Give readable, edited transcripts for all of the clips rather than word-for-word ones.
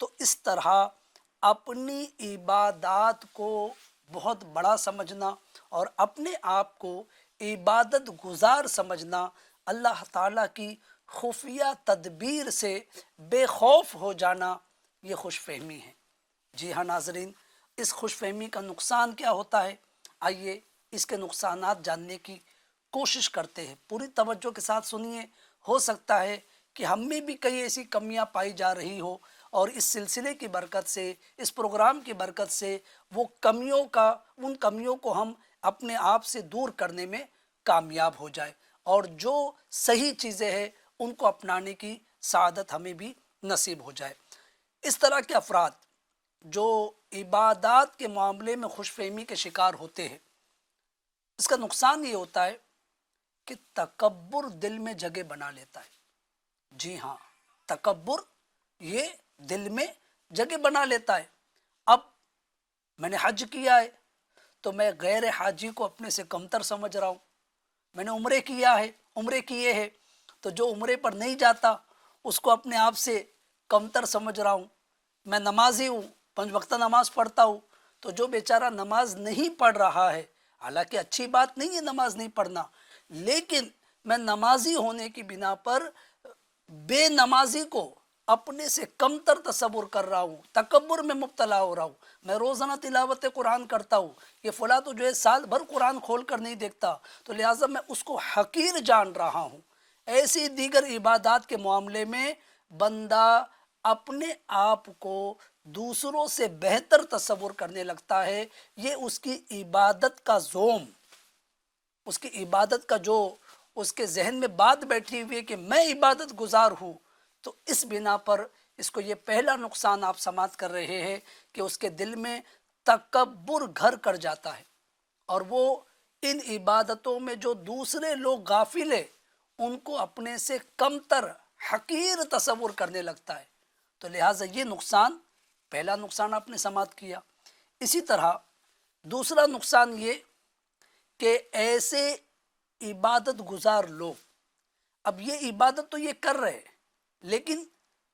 تو اس طرح اپنی عبادات کو بہت بڑا سمجھنا اور اپنے آپ کو عبادت گزار سمجھنا، اللہ تعالیٰ کی خفیہ تدبیر سے بے خوف ہو جانا، یہ خوش فہمی ہے۔ جی ہاں ناظرین، اس خوش فہمی کا نقصان کیا ہوتا ہے؟ آئیے اس کے نقصانات جاننے کی کوشش کرتے ہیں۔ پوری توجہ کے ساتھ سنیے، ہو سکتا ہے کہ ہم میں بھی کئی ایسی کمیاں پائی جا رہی ہو، اور اس سلسلے کی برکت سے، اس پروگرام کی برکت سے ان کمیوں کو ہم اپنے آپ سے دور کرنے میں کامیاب ہو جائے، اور جو صحیح چیزیں ہیں ان کو اپنانے کی سعادت ہمیں بھی نصیب ہو جائے۔ اس طرح کے افراد جو عبادات کے معاملے میں خوش فہمی کے شکار ہوتے ہیں، اس کا نقصان یہ ہوتا ہے کہ تکبر دل میں جگہ بنا لیتا ہے۔ جی ہاں، تکبر یہ دل میں جگہ بنا لیتا ہے۔ اب میں نے حج کیا ہے تو میں غیر حاجی کو اپنے سے کمتر سمجھ رہا ہوں۔ میں نے عمرے کیے ہیں تو جو عمرے پر نہیں جاتا اس کو اپنے آپ سے کمتر سمجھ رہا ہوں۔ میں نمازی ہوں، 5 وقت نماز پڑھتا ہوں، تو جو بیچارہ نماز نہیں پڑھ رہا ہے، حالانکہ اچھی بات نہیں ہے نماز نہیں پڑھنا، لیکن میں نمازی ہونے کی بنا پر بے نمازی کو اپنے سے کمتر تصور کر رہا ہوں، تکبر میں مبتلا ہو رہا ہوں۔ میں روزانہ تلاوت قرآن کرتا ہوں، یہ فلاں تو جو ہے سال بھر قرآن کھول کر نہیں دیکھتا، تو لہٰذا میں اس کو حقیر جان رہا ہوں۔ ایسی دیگر عبادات کے معاملے میں بندہ اپنے آپ کو دوسروں سے بہتر تصور کرنے لگتا ہے۔ یہ اس کی عبادت کا زوم، اس کی عبادت کا جو اس کے ذہن میں بات بیٹھی ہوئی ہے کہ میں عبادت گزار ہوں، تو اس بنا پر اس کو یہ پہلا نقصان آپ سماعت کر رہے ہیں کہ اس کے دل میں تکبر گھر کر جاتا ہے، اور وہ ان عبادتوں میں جو دوسرے لوگ غافل ہیں ان کو اپنے سے کمتر، حقیر تصور کرنے لگتا ہے۔ تو لہٰذا یہ نقصان، پہلا نقصان آپ نے سماعت کیا۔ اسی طرح دوسرا نقصان یہ کہ ایسے عبادت گزار لوگ، اب یہ عبادت تو یہ کر رہے ہیں، لیکن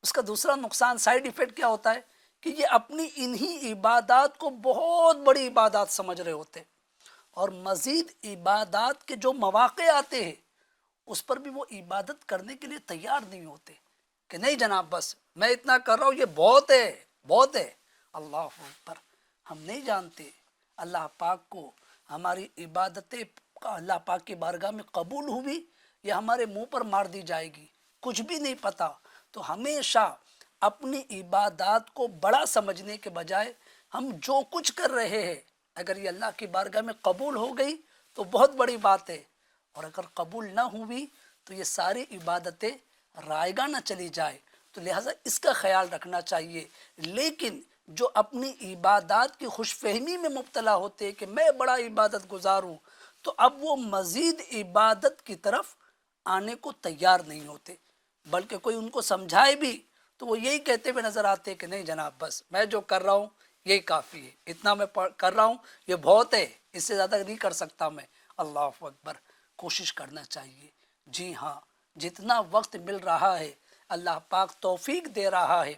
اس کا دوسرا نقصان، سائیڈ ایفیکٹ کیا ہوتا ہے کہ یہ اپنی انہی عبادات کو بہت بڑی عبادات سمجھ رہے ہوتے، اور مزید عبادات کے جو مواقع آتے ہیں اس پر بھی وہ عبادت کرنے کے لیے تیار نہیں ہوتے کہ نہیں جناب بس میں اتنا کر رہا ہوں، یہ بہت ہے۔ اللہ اکبر! ہم نہیں جانتے اللہ پاک کو ہماری عبادتیں اللہ پاک کی بارگاہ میں قبول ہوئی یا ہمارے منہ پر مار دی جائے گی، کچھ بھی نہیں پتہ۔ تو ہمیشہ اپنی عبادات کو بڑا سمجھنے کے بجائے ہم جو کچھ کر رہے ہیں، اگر یہ اللہ کی بارگاہ میں قبول ہو گئی تو بہت بڑی بات ہے، اور اگر قبول نہ ہوئی تو یہ ساری عبادتیں رائگاں نہ چلی جائے۔ تو لہٰذا اس کا خیال رکھنا چاہیے۔ لیکن جو اپنی عبادات کی خوش فہمی میں مبتلا ہوتے کہ میں بڑا عبادت گزار ہوں، تو اب وہ مزید عبادت کی طرف آنے کو تیار نہیں ہوتے، بلکہ کوئی ان کو سمجھائے بھی تو وہ یہی کہتے ہوئے نظر آتے کہ نہیں جناب بس میں جو کر رہا ہوں یہی کافی ہے، اتنا میں کر رہا ہوں یہ بہت ہے، اس سے زیادہ نہیں کر سکتا میں۔ اللہ اکبر! کوشش کرنا چاہیے۔ جی ہاں، جتنا وقت مل رہا ہے، اللہ پاک توفیق دے رہا ہے،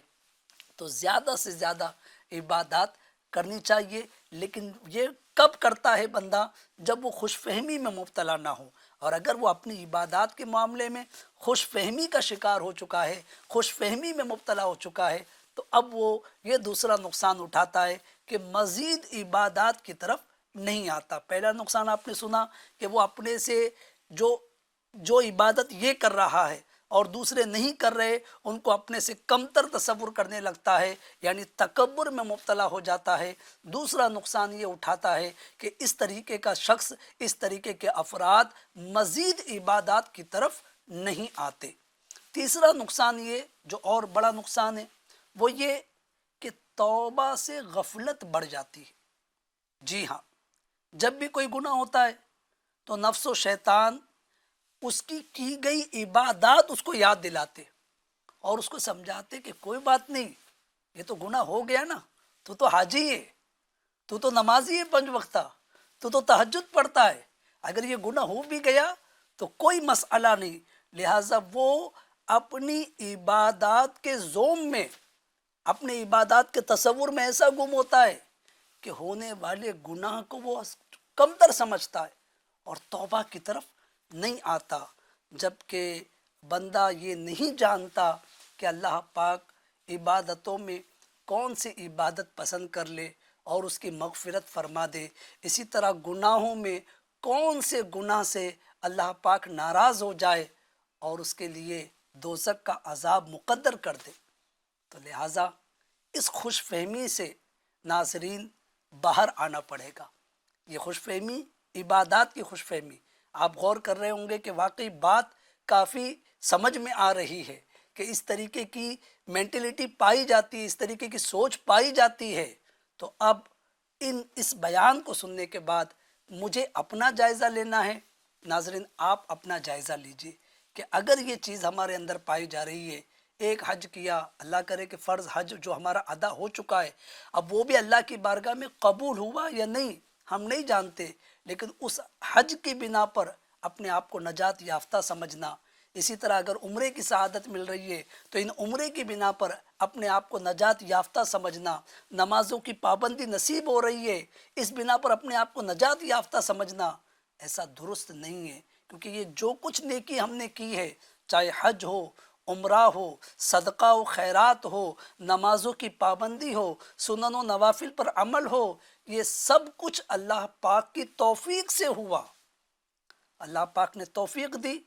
تو زیادہ سے زیادہ عبادات کرنی چاہیے۔ لیکن یہ کب کرتا ہے بندہ؟ جب وہ خوش فہمی میں مبتلا نہ ہو، اور اگر وہ اپنی عبادات کے معاملے میں خوش فہمی کا شکار ہو چکا ہے، خوش فہمی میں مبتلا ہو چکا ہے، تو اب وہ یہ دوسرا نقصان اٹھاتا ہے کہ مزید عبادات کی طرف نہیں آتا۔ پہلا نقصان آپ نے سنا کہ وہ اپنے سے جو عبادت یہ کر رہا ہے اور دوسرے نہیں کر رہے ان کو اپنے سے کمتر تصور کرنے لگتا ہے، یعنی تکبر میں مبتلا ہو جاتا ہے۔ دوسرا نقصان یہ اٹھاتا ہے کہ اس طریقے کا شخص، اس طریقے کے افراد مزید عبادات کی طرف نہیں آتے۔ تیسرا نقصان یہ جو اور بڑا نقصان ہے وہ یہ کہ توبہ سے غفلت بڑھ جاتی ہے۔ جی ہاں، جب بھی کوئی گناہ ہوتا ہے تو نفس و شیطان اس کی گئی عبادات اس کو یاد دلاتے اور اس کو سمجھاتے کہ کوئی بات نہیں، یہ تو گناہ ہو گیا نا، تو حاجی ہے، تو نمازی ہے 5 وقتہ، تو تہجد پڑھتا ہے، اگر یہ گناہ ہو بھی گیا تو کوئی مسئلہ نہیں۔ لہٰذا وہ اپنی عبادات کے زوم میں اپنے عبادات کے تصور میں ایسا گم ہوتا ہے کہ ہونے والے گناہ کو وہ کمتر سمجھتا ہے اور توبہ کی طرف نہیں آتا، جبکہ بندہ یہ نہیں جانتا کہ اللہ پاک عبادتوں میں کون سی عبادت پسند کر لے اور اس کی مغفرت فرما دے، اسی طرح گناہوں میں کون سے گناہ سے اللہ پاک ناراض ہو جائے اور اس کے لیے دوزخ کا عذاب مقدر کر دے۔ تو لہٰذا اس خوش فہمی سے ناظرین باہر آنا پڑے گا۔ یہ خوش فہمی عبادات کی خوش فہمی، آپ غور کر رہے ہوں گے کہ واقعی بات کافی سمجھ میں آ رہی ہے کہ اس طریقے کی مینٹلٹی پائی جاتی ہے، اس طریقے کی سوچ پائی جاتی ہے۔ تو اب اس بیان کو سننے کے بعد مجھے اپنا جائزہ لینا ہے۔ ناظرین آپ اپنا جائزہ لیجئے کہ اگر یہ چیز ہمارے اندر پائی جا رہی ہے، ایک حج کیا، اللہ کرے کہ فرض حج جو ہمارا ادا ہو چکا ہے، اب وہ بھی اللہ کی بارگاہ میں قبول ہوا یا نہیں ہم نہیں جانتے، لیکن اس حج کی بنا پر اپنے آپ کو نجات یافتہ سمجھنا، اسی طرح اگر عمرے کی سعادت مل رہی ہے تو ان عمرے کی بنا پر اپنے آپ کو نجات یافتہ سمجھنا، نمازوں کی پابندی نصیب ہو رہی ہے اس بنا پر اپنے آپ کو نجات یافتہ سمجھنا، ایسا درست نہیں ہے، کیونکہ یہ جو کچھ نیکی ہم نے کی ہے، چاہے حج ہو، عمرہ ہو، صدقہ و خیرات ہو، نمازوں کی پابندی ہو، سنن و نوافل پر عمل ہو، یہ سب کچھ اللہ پاک کی توفیق سے ہوا۔ اللہ پاک نے توفیق دی،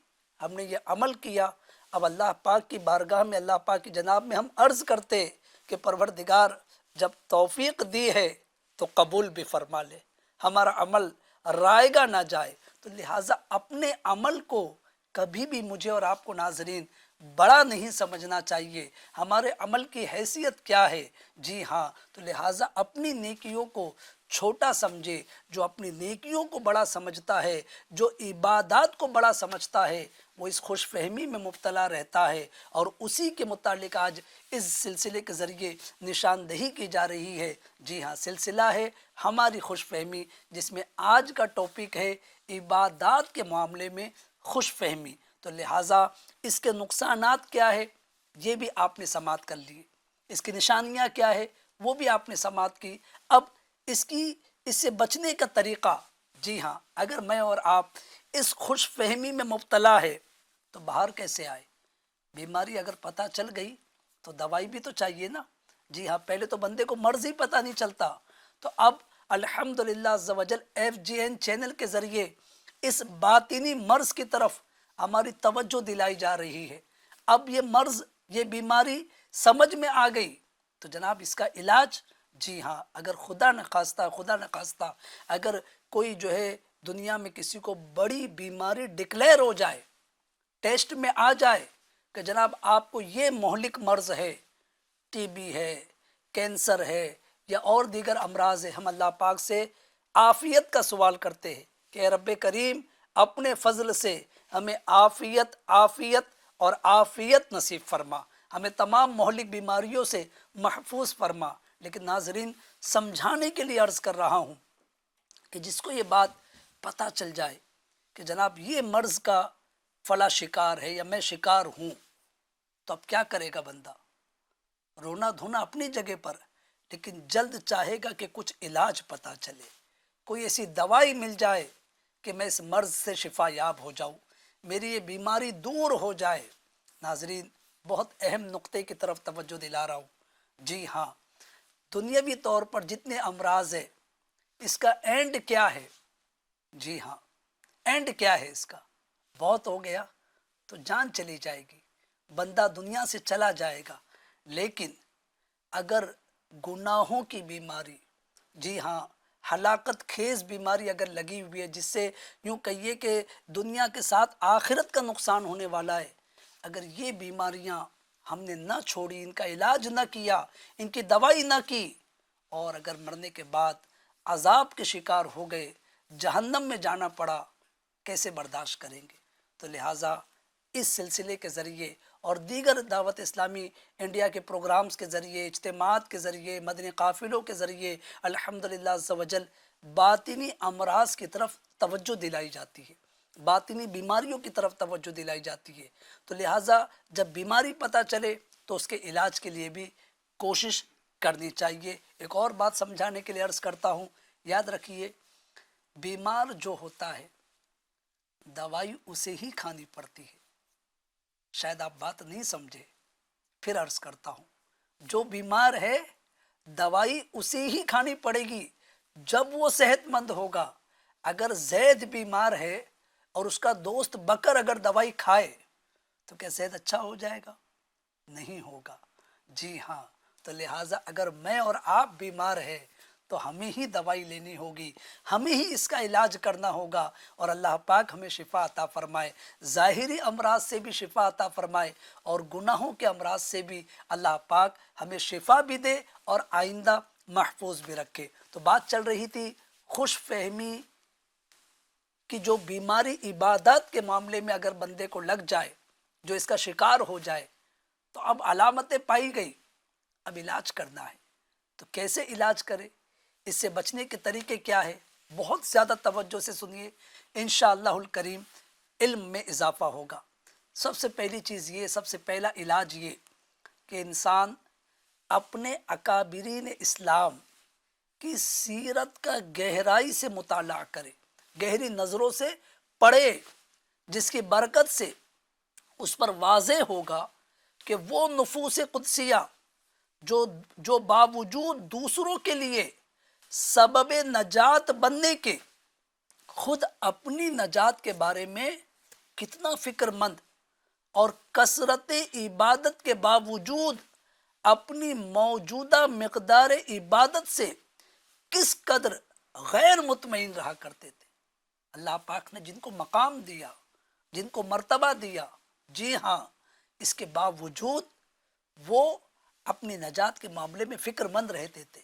ہم نے یہ عمل کیا۔ اب اللہ پاک کی بارگاہ میں، اللہ پاک کی جناب میں ہم عرض کرتے کہ پروردگار جب توفیق دی ہے تو قبول بھی فرما لے، ہمارا عمل رائے گا نہ جائے۔ تو لہٰذا اپنے عمل کو کبھی بھی مجھے اور آپ کو ناظرین بڑا نہیں سمجھنا چاہیے، ہمارے عمل کی حیثیت کیا ہے۔ جی ہاں، تو لہٰذا اپنی نیکیوں کو چھوٹا سمجھے، جو اپنی نیکیوں کو بڑا سمجھتا ہے، جو عبادات کو بڑا سمجھتا ہے، وہ اس خوش فہمی میں مبتلا رہتا ہے، اور اسی کے متعلق آج اس سلسلے کے ذریعے نشاندہی کی جا رہی ہے۔ جی ہاں، سلسلہ ہے ہماری خوش فہمی، جس میں آج کا ٹاپک ہے عبادات کے معاملے میں خوش فہمی۔ تو لہٰذا اس کے نقصانات کیا ہے یہ بھی آپ نے سماعت کر لی، اس کی نشانیاں کیا ہے وہ بھی آپ نے سماعت کی۔ اب اس سے بچنے کا طریقہ، جی ہاں، اگر میں اور آپ اس خوش فہمی میں مبتلا ہے تو باہر کیسے آئے؟ بیماری اگر پتہ چل گئی تو دوائی بھی تو چاہیے نا۔ جی ہاں، پہلے تو بندے کو مرض ہی پتہ نہیں چلتا، تو اب الحمدللہ عز و جل FGN چینل کے ذریعے اس باطنی مرض کی طرف ہماری توجہ دلائی جا رہی ہے۔ اب یہ مرض، یہ بیماری سمجھ میں آ گئی تو جناب اس کا علاج، جی ہاں، اگر خدا نخواستہ اگر کوئی جو ہے دنیا میں کسی کو بڑی بیماری ڈکلیئر ہو جائے، ٹیسٹ میں آ جائے کہ جناب آپ کو یہ مہلک مرض ہے، TB ہے، کینسر ہے یا اور دیگر امراض ہے، ہم اللہ پاک سے عافیت کا سوال کرتے ہیں کہ اے رب کریم اپنے فضل سے ہمیں عافیت اور عافیت نصیب فرما، ہمیں تمام مہلک بیماریوں سے محفوظ فرما۔ لیکن ناظرین سمجھانے کے لیے عرض کر رہا ہوں کہ جس کو یہ بات پتہ چل جائے کہ جناب یہ مرض کا فلاں شکار ہے یا میں شکار ہوں، تو اب کیا کرے گا بندہ؟ رونا دھونا اپنی جگہ پر، لیکن جلد چاہے گا کہ کچھ علاج پتہ چلے، کوئی ایسی دوائی مل جائے کہ میں اس مرض سے شفا یاب ہو جاؤں، میری یہ بیماری دور ہو جائے۔ ناظرین بہت اہم نقطے کی طرف توجہ دلا رہا ہوں۔ جی ہاں، دنیاوی طور پر جتنے امراض ہیں اس کا اینڈ کیا ہے؟ جی ہاں، اینڈ کیا ہے اس کا؟ بہت ہو گیا تو جان چلی جائے گی، بندہ دنیا سے چلا جائے گا۔ لیکن اگر گناہوں کی بیماری، جی ہاں، ہلاکت خیز بیماری اگر لگی ہوئی ہے، جس سے یوں کہیے کہ دنیا کے ساتھ آخرت کا نقصان ہونے والا ہے، اگر یہ بیماریاں ہم نے نہ چھوڑی، ان کا علاج نہ کیا، ان کی دوائی نہ کی، اور اگر مرنے کے بعد عذاب کے شکار ہو گئے، جہنم میں جانا پڑا، کیسے برداشت کریں گے؟ تو لہٰذا اس سلسلے کے ذریعے اور دیگر دعوت اسلامی انڈیا کے پروگرامز کے ذریعے، اجتماعات کے ذریعے، مدنی قافلوں کے ذریعے الحمدللہ عز و جل باطنی امراض کی طرف توجہ دلائی جاتی ہے، باطنی بیماریوں کی طرف توجہ دلائی جاتی ہے۔ تو لہٰذا جب بیماری پتہ چلے تو اس کے علاج کے لیے بھی کوشش کرنی چاہیے۔ ایک اور بات سمجھانے کے لیے عرض کرتا ہوں، یاد رکھیے بیمار جو ہوتا ہے دوائی اسے ہی کھانی پڑتی ہے۔ شاید آپ بات نہیں سمجھے، پھر عرض کرتا ہوں، جو بیمار ہے دوائی اسے ہی کھانی پڑے گی جب وہ صحت مند ہوگا۔ اگر زید بیمار ہے اور اس کا دوست بکر اگر دوائی کھائے تو کیا زید اچھا ہو جائے گا؟ نہیں ہوگا۔ جی ہاں، تو لہٰذا اگر میں اور آپ بیمار ہیں تو ہمیں ہی دوائی لینی ہوگی، ہمیں ہی اس کا علاج کرنا ہوگا، اور اللہ پاک ہمیں شفا عطا فرمائے، ظاہری امراض سے بھی شفا عطا فرمائے اور گناہوں کے امراض سے بھی اللہ پاک ہمیں شفا بھی دے اور آئندہ محفوظ بھی رکھے۔ تو بات چل رہی تھی خوش فہمی کہ جو بیماری عبادات کے معاملے میں اگر بندے کو لگ جائے، جو اس کا شکار ہو جائے، تو اب علامتیں پائی گئی، اب علاج کرنا ہے۔ تو کیسے علاج کرے، اس سے بچنے کے طریقے کیا ہے؟ بہت زیادہ توجہ سے سنیے، انشاءاللہ الکریم علم میں اضافہ ہوگا۔ سب سے پہلی چیز یہ، سب سے پہلا علاج یہ کہ انسان اپنے اکابرین اسلام کی سیرت کا گہرائی سے مطالعہ کرے، گہری نظروں سے پڑھے، جس کی برکت سے اس پر واضح ہوگا کہ وہ نفوس قدسیہ جو باوجود دوسروں کے لیے سبب نجات بننے کے خود اپنی نجات کے بارے میں کتنا فکر مند اور کثرت عبادت کے باوجود اپنی موجودہ مقدار عبادت سے کس قدر غیر مطمئن رہا کرتے تھے۔ اللہ پاک نے جن کو مقام دیا، جن کو مرتبہ دیا، جی ہاں، اس کے باوجود وہ اپنی نجات کے معاملے میں فکر مند رہتے تھے،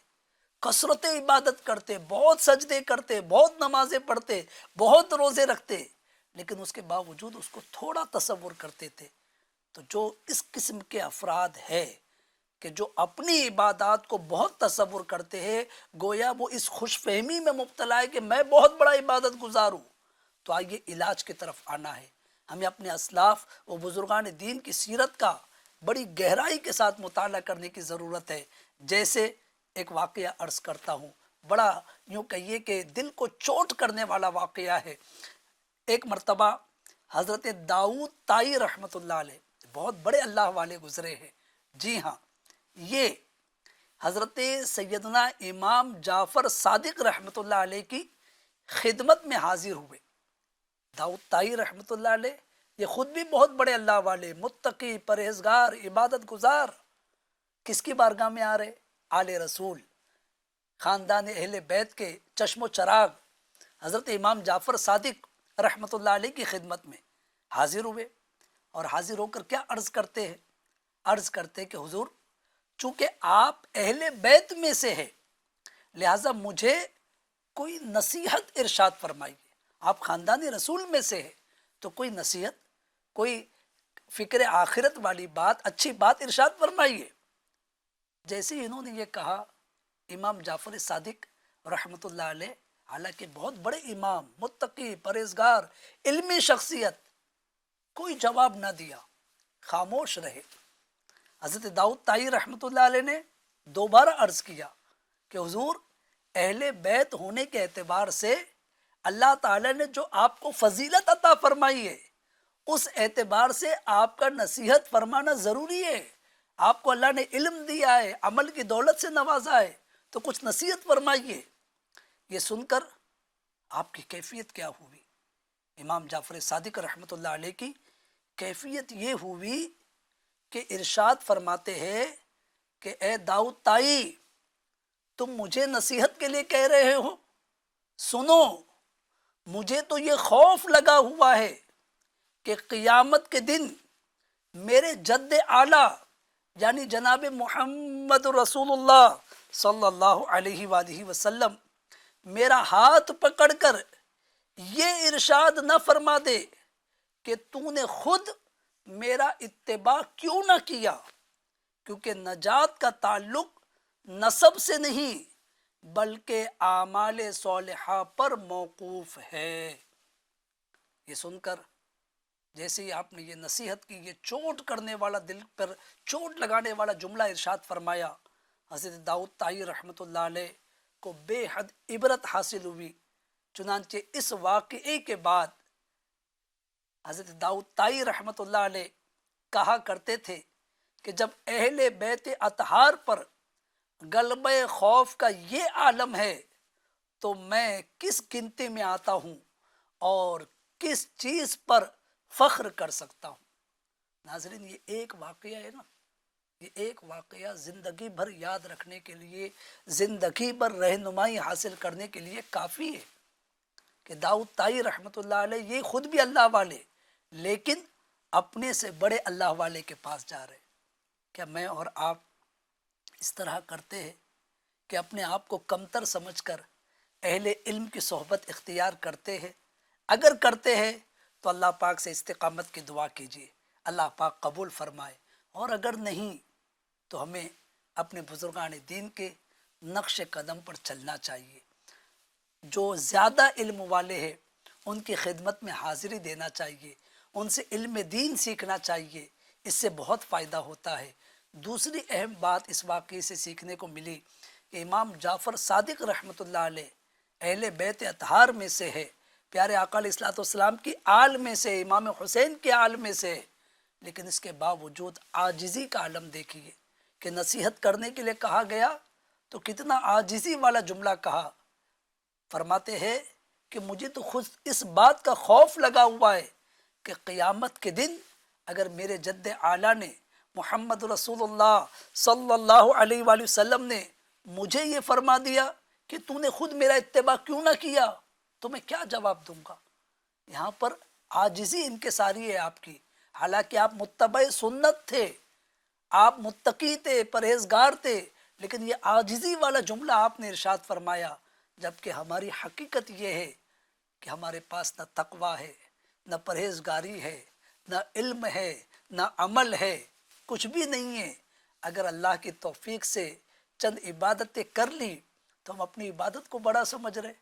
کثرت عبادت کرتے، بہت سجدے کرتے، بہت نمازیں پڑھتے، بہت روزے رکھتے، لیکن اس کے باوجود اس کو تھوڑا تصور کرتے تھے۔ تو جو اس قسم کے افراد ہے کہ جو اپنی عبادات کو بہت تصور کرتے ہیں، گویا وہ اس خوش فہمی میں مبتلا ہے کہ میں بہت بڑا عبادت گزار ہوں، تو آئیے علاج کی طرف آنا ہے۔ ہمیں اپنے اسلاف و بزرگان دین کی سیرت کا بڑی گہرائی کے ساتھ مطالعہ کرنے کی ضرورت ہے۔ جیسے ایک واقعہ عرض کرتا ہوں، بڑا یوں کہیے کہ دل کو چوٹ کرنے والا واقعہ ہے۔ ایک مرتبہ حضرت داؤد طائی رحمۃ اللہ علیہ، بہت بڑے اللہ والے گزرے ہیں، جی ہاں، یہ حضرت سیدنا امام جعفر صادق رحمۃ اللہ علیہ کی خدمت میں حاضر ہوئے۔ داؤد طائی رحمۃ اللہ علیہ یہ خود بھی بہت بڑے اللہ والے، متقی، پرہیزگار، عبادت گزار، کس کی بارگاہ میں آ رہے؟ آل رسول، خاندان اہل بیت کے چشم و چراغ حضرت امام جعفر صادق رحمۃ اللہ علیہ کی خدمت میں حاضر ہوئے، اور حاضر ہو کر کیا عرض کرتے ہیں؟ عرض کرتے کہ حضور، چونکہ آپ اہل بیت میں سے ہیں، لہٰذا مجھے کوئی نصیحت ارشاد فرمائیے۔ آپ خاندان رسول میں سے ہیں تو کوئی نصیحت، کوئی فکر آخرت والی بات، اچھی بات ارشاد فرمائیے۔ جیسے ہی انہوں نے یہ کہا، امام جعفر صادق رحمۃ اللہ علیہ، حالانکہ بہت بڑے امام، متقی، پرہیزگار، علمی شخصیت، کوئی جواب نہ دیا، خاموش رہے۔ حضرت داؤد طائی رحمۃ اللہ علیہ نے دوبارہ عرض کیا کہ حضور، اہل بیت ہونے کے اعتبار سے اللہ تعالیٰ نے جو آپ کو فضیلت عطا فرمائی ہے، اس اعتبار سے آپ کا نصیحت فرمانا ضروری ہے۔ آپ کو اللہ نے علم دیا ہے، عمل کی دولت سے نوازا ہے، تو کچھ نصیحت فرمائیے۔ یہ سن کر آپ کی کیفیت کیا ہوئی؟ امام جعفر صادق رحمۃ اللہ علیہ کی کیفیت یہ ہوئی کہ ارشاد فرماتے ہیں کہ اے داؤد طائی، تم مجھے نصیحت کے لیے کہہ رہے ہو؟ سنو، مجھے تو یہ خوف لگا ہوا ہے کہ قیامت کے دن میرے جد اعلیٰ یعنی جناب محمد رسول اللہ صلی اللہ علیہ وآلہ وسلم میرا ہاتھ پکڑ کر یہ ارشاد نہ فرما دے کہ تو نے خود میرا اتباع کیوں نہ کیا، کیونکہ نجات کا تعلق نسب سے نہیں بلکہ اعمال صالحہ پر موقوف ہے۔ یہ سن کر جیسے ہی آپ نے یہ نصیحت کی، یہ چوٹ کرنے والا، دل پر چوٹ لگانے والا جملہ ارشاد فرمایا، حضرت داؤد طائی رحمۃ اللہ علیہ کو بے حد عبرت حاصل ہوئی۔ چنانچہ اس واقعے کے بعد حضرت داؤد طائی رحمۃ اللہ علیہ کہا کرتے تھے کہ جب اہل بیت اطہار پر غلبہ خوف کا یہ عالم ہے تو میں کس گنتی میں آتا ہوں اور کس چیز پر فخر کر سکتا ہوں۔ ناظرین، یہ ایک واقعہ ہے نا، یہ ایک واقعہ زندگی بھر یاد رکھنے کے لیے، زندگی بھر رہنمائی حاصل کرنے کے لیے کافی ہے کہ داؤد طائی رحمۃ اللہ علیہ یہ خود بھی اللہ والے، لیکن اپنے سے بڑے اللہ والے کے پاس جا رہے۔ کیا میں اور آپ اس طرح کرتے ہیں کہ اپنے آپ کو کمتر سمجھ کر اہل علم کی صحبت اختیار کرتے ہیں؟ اگر کرتے ہیں تو اللہ پاک سے استقامت کی دعا کیجیے، اللہ پاک قبول فرمائے، اور اگر نہیں تو ہمیں اپنے بزرگان دین کے نقش قدم پر چلنا چاہیے۔ جو زیادہ علم والے ہیں ان کی خدمت میں حاضری دینا چاہیے، ان سے علم دین سیکھنا چاہیے، اس سے بہت فائدہ ہوتا ہے۔ دوسری اہم بات اس واقعے سے سیکھنے کو ملی کہ امام جعفر صادق رحمۃ اللہ علیہ اہل بیت اطہار میں سے ہے، پیارے آقا علیہ الصلوۃ والسلام کی آل میں سے، امام حسین کے آل میں سے، لیکن اس کے باوجود عاجزی کا عالم دیکھیے کہ نصیحت کرنے کے لیے کہا گیا تو کتنا عاجزی والا جملہ کہا۔ فرماتے ہیں کہ مجھے تو خود اس بات کا خوف لگا ہوا ہے کہ قیامت کے دن اگر میرے جد اعلیٰ نے، محمد رسول اللہ صلی اللہ علیہ وآلہ وسلم نے مجھے یہ فرما دیا کہ تو نے خود میرا اتباع کیوں نہ کیا، تو میں کیا جواب دوں گا۔ یہاں پر عاجزی انکساری ہے آپ کی، حالانکہ آپ متبع سنت تھے، آپ متقی تھے، پرہیزگار تھے، لیکن یہ عاجزی والا جملہ آپ نے ارشاد فرمایا، جبکہ ہماری حقیقت یہ ہے کہ ہمارے پاس نہ تقویٰ ہے، نہ پرہیزگاری ہے، نہ علم ہے، نہ عمل ہے، کچھ بھی نہیں ہے۔ اگر اللہ کی توفیق سے چند عبادتیں کر لی تو ہم اپنی عبادت کو بڑا سمجھ رہے۔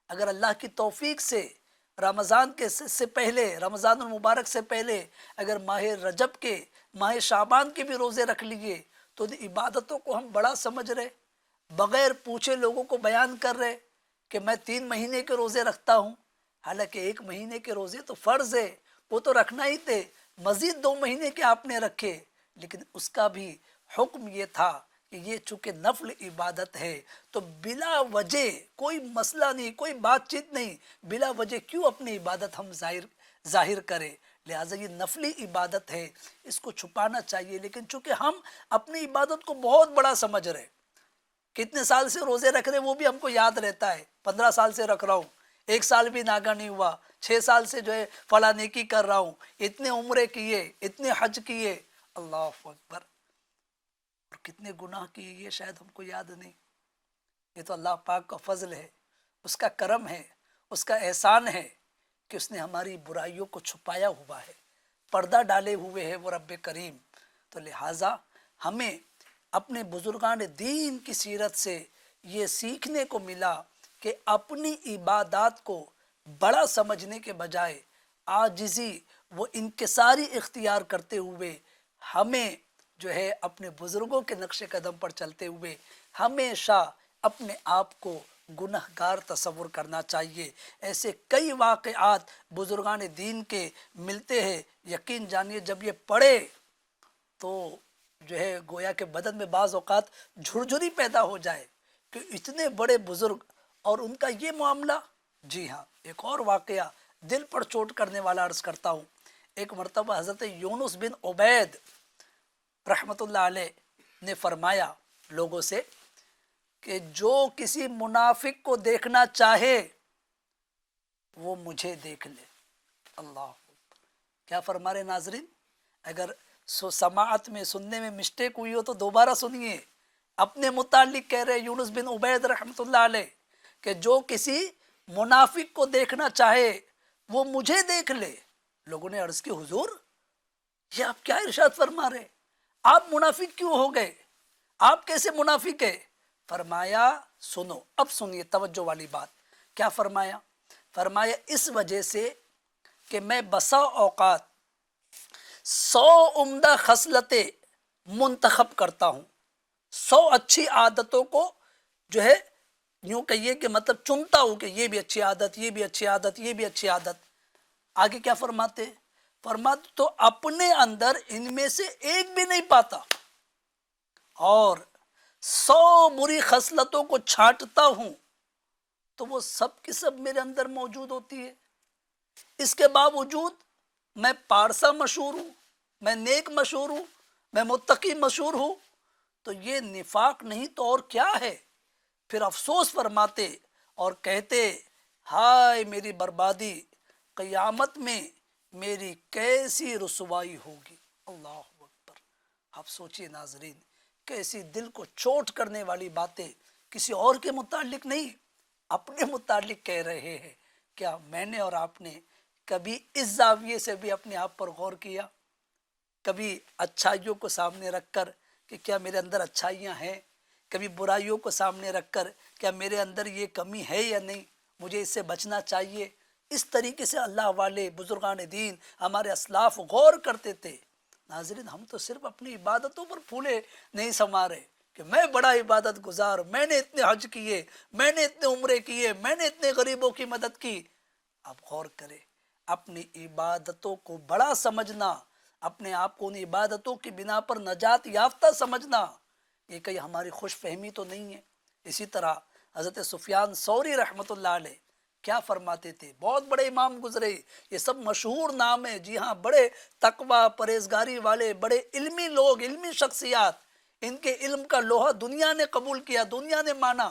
اگر اللہ کی توفیق سے رمضان کے سے پہلے، رمضان المبارک سے پہلے اگر ماہ رجب کے، ماہ شعبان کے بھی روزے رکھ لیے تو ان عبادتوں کو ہم بڑا سمجھ رہے، بغیر پوچھے لوگوں کو بیان کر رہے کہ میں 3 مہینے کے روزے رکھتا ہوں، حالانکہ 1 مہینے کے روزے تو فرض ہے، وہ تو رکھنا ہی تھے، مزید 2 مہینے کے آپ نے رکھے، لیکن اس کا بھی حکم یہ تھا کہ یہ چونکہ نفل عبادت ہے تو بلا وجہ کوئی مسئلہ نہیں، کوئی بات چیت نہیں، بلا وجہ کیوں اپنی عبادت ہم ظاہر کریں، لہٰذا یہ نفلی عبادت ہے، اس کو چھپانا چاہیے۔ لیکن چونکہ ہم اپنی عبادت کو بہت بڑا سمجھ رہے، کتنے سال سے روزے رکھ رہے وہ بھی ہم کو یاد رہتا ہے، 15 سال سے رکھ رہا ہوں، 1 سال بھی ناگا نہیں ہوا، 6 سال سے جو ہے فلاں نیکی کر رہا ہوں، اتنے عمرے کیے، اتنے حج کیے، اللہ اکبر، اور کتنے گناہ کیے یہ شاید ہم کو یاد نہیں۔ یہ تو اللہ پاک کا فضل ہے، اس کا کرم ہے، اس کا احسان ہے کہ اس نے ہماری برائیوں کو چھپایا ہوا ہے، پردہ ڈالے ہوئے ہے وہ رب کریم۔ تو لہٰذا ہمیں اپنے بزرگان دین کی سیرت سے یہ سیکھنے کو ملا کہ اپنی عبادات کو بڑا سمجھنے کے بجائے عاجزی وہ انکساری اختیار کرتے ہوئے ہمیں جو ہے اپنے بزرگوں کے نقش قدم پر چلتے ہوئے ہمیشہ اپنے آپ کو گنہگار تصور کرنا چاہیے۔ ایسے کئی واقعات بزرگان دین کے ملتے ہیں، یقین جانیے جب یہ پڑھے تو جو ہے گویا کہ بدن میں بعض اوقات جھرجھری پیدا ہو جائے کہ اتنے بڑے بزرگ اور ان کا یہ معاملہ۔ جی ہاں، ایک اور واقعہ دل پر چوٹ کرنے والا عرض کرتا ہوں۔ ایک مرتبہ حضرت یونس بن عبید رحمۃ اللہ علیہ نے فرمایا لوگوں سے کہ جو کسی منافق کو دیکھنا چاہے وہ مجھے دیکھ لے۔ اللہ کیا فرما رہے ناظرین؟ اگر سماعت میں، سننے میں مسٹیک ہوئی ہو تو دوبارہ سنیے۔ اپنے متعلق کہہ رہے یونس بن عبید رحمۃ اللہ علیہ کہ جو کسی منافق کو دیکھنا چاہے وہ مجھے دیکھ لے۔ لوگوں نے عرض کی حضور یہ آپ کیا ارشاد فرما رہے، آپ منافق کیوں ہو گئے، آپ کیسے منافق ہے؟ فرمایا سنو، اب سنیے توجہ والی بات۔ کیا فرمایا؟ فرمایا اس وجہ سے کہ میں بسا اوقات 100 عمدہ خصلتیں منتخب کرتا ہوں، 100 اچھی عادتوں کو جو ہے یوں کہیے کہ مطلب چنتا ہوں کہ یہ بھی اچھی عادت، یہ بھی اچھی عادت، یہ بھی اچھی عادت. آگے کیا فرماتے؟ فرماتے تو اپنے اندر ان میں سے ایک بھی نہیں پاتا، اور 100 بری خصلتوں کو چھانٹتا ہوں تو وہ سب کی سب میرے اندر موجود ہوتی ہے. اس کے باوجود میں پارسا مشہور ہوں، میں نیک مشہور ہوں، میں متقی مشہور ہوں. تو یہ نفاق نہیں تو اور کیا ہے؟ پھر افسوس فرماتے اور کہتے ہائے میری بربادی، قیامت میں میری کیسی رسوائی ہوگی. اللہ اکبر. آپ سوچئے ناظرین، کیسی دل کو چوٹ کرنے والی باتیں، کسی اور کے متعلق نہیں، اپنے متعلق کہہ رہے ہیں. کیا میں نے اور آپ نے کبھی اس زاویے سے بھی اپنے آپ پر غور کیا؟ کبھی اچھائیوں کو سامنے رکھ کر کہ کیا میرے اندر اچھائیاں ہیں، کبھی برائیوں کو سامنے رکھ کر کیا میرے اندر یہ کمی ہے یا نہیں، مجھے اس سے بچنا چاہیے؟ اس طریقے سے اللہ والے بزرگان دین ہمارے اسلاف غور کرتے تھے. ناظرین، ہم تو صرف اپنی عبادتوں پر پھولے نہیں سما رہے کہ میں بڑا عبادت گزار، میں نے اتنے حج کیے، میں نے اتنے عمرے کیے، میں نے اتنے غریبوں کی مدد کی. اب غور کرے، اپنی عبادتوں کو بڑا سمجھنا، اپنے آپ کو ان عبادتوں کی بنا پر نجات یافتہ سمجھنا، یہ کہیں ہماری خوش فہمی تو نہیں ہے؟ اسی طرح حضرت سفیان ثوری رحمۃ اللہ علیہ کیا فرماتے تھے؟ بہت بڑے امام گزرے، یہ سب مشہور نام ہے. جی ہاں، بڑے تقوی پرہیزگاری والے، بڑے علمی لوگ، علمی شخصیات. ان کے علم کا لوہا دنیا نے قبول کیا، دنیا نے مانا،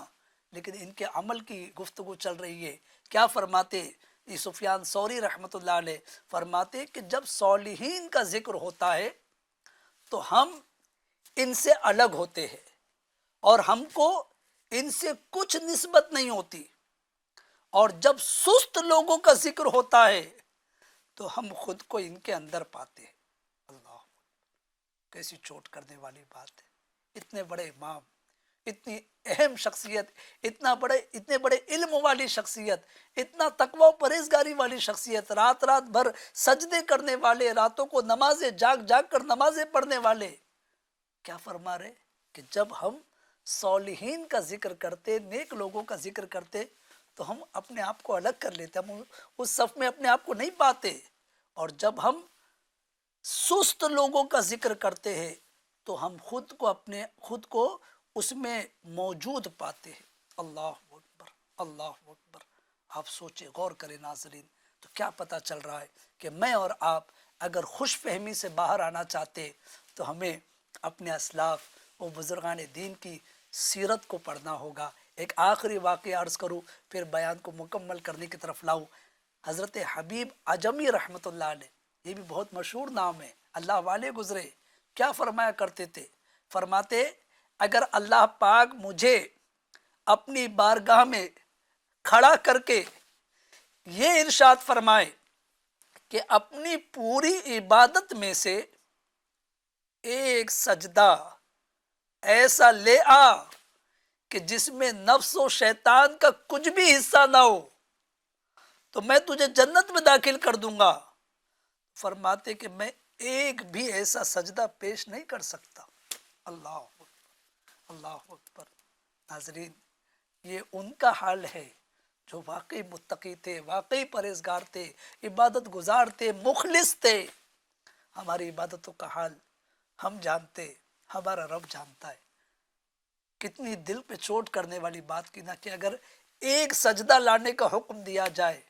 لیکن ان کے عمل کی گفتگو چل رہی ہے. کیا فرماتے یہ سفیان ثوری رحمۃ اللہ علیہ؟ فرماتے کہ جب صالحین کا ذکر ہوتا ہے تو ہم ان سے الگ ہوتے ہیں اور ہم کو ان سے کچھ نسبت نہیں ہوتی، اور جب سست لوگوں کا ذکر ہوتا ہے تو ہم خود کو ان کے اندر پاتے ہیں. اللہ، کیسی چوٹ کرنے والی بات ہے. اتنے بڑے امام، اتنی اہم شخصیت، اتنے بڑے علم والی شخصیت، اتنا تقوی و پرہیزگاری والی شخصیت، رات رات بھر سجدے کرنے والے، راتوں کو نمازیں جاگ جاگ کر نمازیں پڑھنے والے، کیا فرما رہے کہ جب ہم صالحین کا ذکر کرتے، نیک لوگوں کا ذکر کرتے تو ہم اپنے آپ کو الگ کر لیتے، ہم اس صف میں اپنے آپ کو نہیں پاتے. اور جب ہم سست لوگوں کا ذکر کرتے ہیں تو ہم خود کو اس میں موجود پاتے ہیں. اللہ اکبر، اللہ اکبر. آپ سوچیں، غور کریں ناظرین، تو کیا پتہ چل رہا ہے کہ میں اور آپ اگر خوش فہمی سے باہر آنا چاہتے تو ہمیں اپنے اسلاف و بزرگان دین کی سیرت کو پڑھنا ہوگا. ایک آخری واقعہ عرض کروں، پھر بیان کو مکمل کرنے کی طرف لاؤں. حضرت حبیب عجمی رحمۃ اللہ علیہ، یہ بھی بہت مشہور نام ہے، اللہ والے گزرے. کیا فرمایا کرتے تھے؟ فرماتے اگر اللہ پاک مجھے اپنی بارگاہ میں کھڑا کر کے یہ ارشاد فرمائے کہ اپنی پوری عبادت میں سے ایک سجدہ ایسا لے آ کہ جس میں نفس و شیطان کا کچھ بھی حصہ نہ ہو، تو میں تجھے جنت میں داخل کر دوں گا. فرماتے کہ میں ایک بھی ایسا سجدہ پیش نہیں کر سکتا. اللہ اکبر، اللہ اکبر. ناظرین، یہ ان کا حال ہے جو واقعی متقی تھے، واقعی پرہیزگار تھے، عبادت گزار تھے، مخلص تھے. ہماری عبادتوں کا حال ہم جانتے، ہمارا رب جانتا ہے. کتنی دل پہ چوٹ کرنے والی بات کی نا کہ اگر ایک سجدہ لانے کا حکم دیا جائے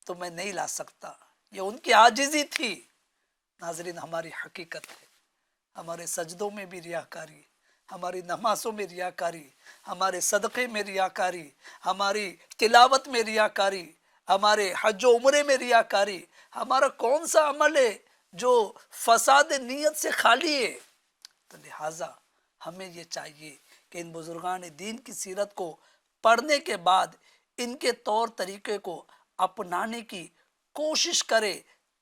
تو میں نہیں لا سکتا. یہ ان کی عاجزی تھی. ناظرین، ہماری حقیقت ہے، ہمارے سجدوں میں بھی ریاکاری، ہماری نمازوں میں ریاکاری، ہمارے صدقے میں ریاکاری، ہماری تلاوت میں ریاکاری، ہمارے حج و عمرے میں ریاکاری. ہمارا کون سا عمل ہے جو فساد نیت سے خالی ہے؟ تو لہٰذا ہمیں یہ چاہیے کہ ان بزرگان دین کی سیرت کو پڑھنے کے بعد ان کے طور طریقے کو اپنانے کی کوشش کرے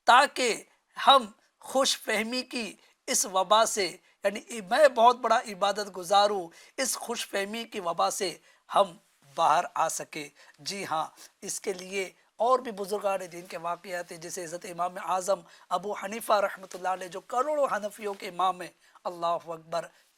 تاکہ ہم خوش فہمی کی اس وبا سے، یعنی میں بہت بڑا عبادت گزار ہوں، اس خوش فہمی کی وبا سے ہم باہر آ سکے. جی ہاں، اس کے لیے اور بھی بزرگان دین کے واقعات ہیں، جیسے حضرت امام اعظم ابو حنیفہ رحمۃ اللہ علیہ جو کروڑوں حنفیوں کے امام ہیں. اللہ اکبر.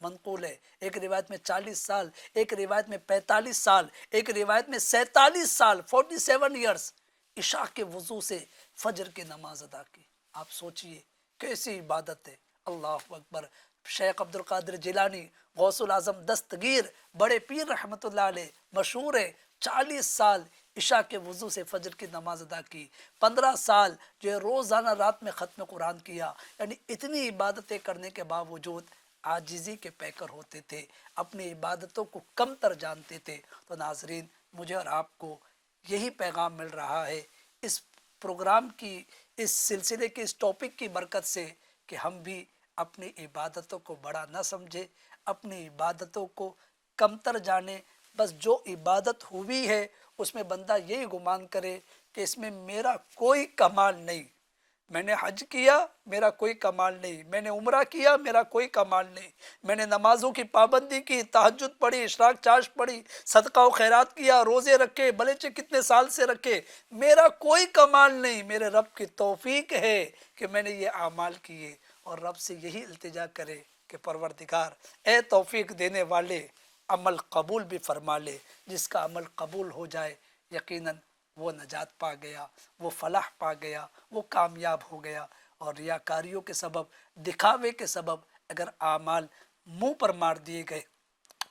منقول ہے، ایک روایت میں 40 سال، ایک روایت میں 45 سال، ایک روایت میں 47 سال 47 ایئرس عشاء کے وضو سے فجر کی نماز ادا کی۔ آپ سوچئے کیسی عبادت ہے، اللہ اکبر۔ شیخ عبد القادر جیلانی غوث العظم دستگیر بڑے پیر رحمۃ اللہ علیہ مشہور ہے، 40 سال عشاء کے وضو سے فجر کی نماز ادا کی، 15 سال جو ہے روزانہ رات میں ختم قرآن کیا، یعنی اتنی عبادتیں کرنے کے باوجود عاجزی کے پیکر ہوتے تھے، اپنی عبادتوں کو کم تر جانتے تھے۔ تو ناظرین، مجھے اور آپ کو یہی پیغام مل رہا ہے اس پروگرام کی، اس سلسلے کی، اس ٹاپک کی برکت سے، کہ ہم بھی اپنی عبادتوں کو بڑا نہ سمجھے، اپنی عبادتوں کو کم تر جانے، بس جو عبادت ہوئی ہے اس میں بندہ یہی گمان کرے کہ اس میں میرا کوئی کمال نہیں، میں نے حج کیا میرا کوئی کمال نہیں، میں نے عمرہ کیا میرا کوئی کمال نہیں، میں نے نمازوں کی پابندی کی، تہجد پڑھی، اشراق چاشت پڑھی، صدقہ و خیرات کیا، روزے رکھے، بلے کتنے سال سے رکھے، میرا کوئی کمال نہیں، میرے رب کی توفیق ہے کہ میں نے یہ اعمال کیے۔ اور رب سے یہی التجا کرے کہ پروردگار اے توفیق دینے والے، عمل قبول بھی فرما لے، جس کا عمل قبول ہو جائے یقیناً وہ نجات پا گیا، وہ فلاح پا گیا، وہ کامیاب ہو گیا۔ اور ریاکاریوں کے سبب، دکھاوے کے سبب اگر اعمال منہ پر مار دیے گئے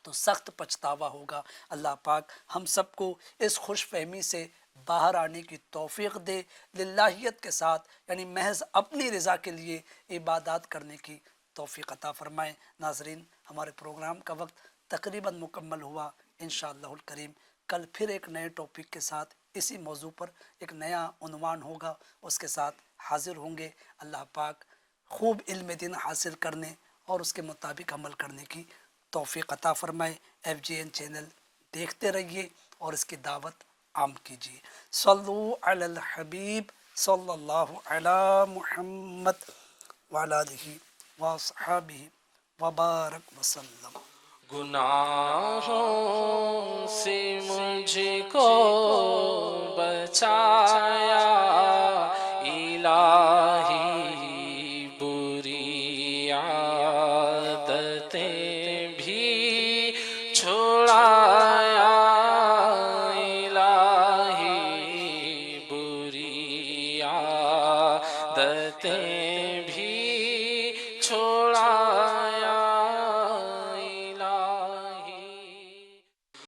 تو سخت پچھتاوا ہوگا۔ اللہ پاک ہم سب کو اس خوش فہمی سے باہر آنے کی توفیق دے، للہیت کے ساتھ یعنی محض اپنی رضا کے لیے عبادات کرنے کی توفیق عطا فرمائے۔ ناظرین، ہمارے پروگرام کا وقت تقریباً مکمل ہوا، انشاءاللہ الکریم کل پھر ایک نئے ٹاپک کے ساتھ اسی موضوع پر ایک نیا عنوان ہوگا، اس کے ساتھ حاضر ہوں گے۔ اللہ پاک خوب علم دین حاصل کرنے اور اس کے مطابق عمل کرنے کی توفیق عطا فرمائے۔ FGN چینل دیکھتے رہیے اور اس کی دعوت عام کیجیے۔ صلو علی الحبیب صلی اللہ علی محمد وعلی آلہ وصحبہ وبارک وسلم۔ گناہوں سے مجھ کو بچایا الہی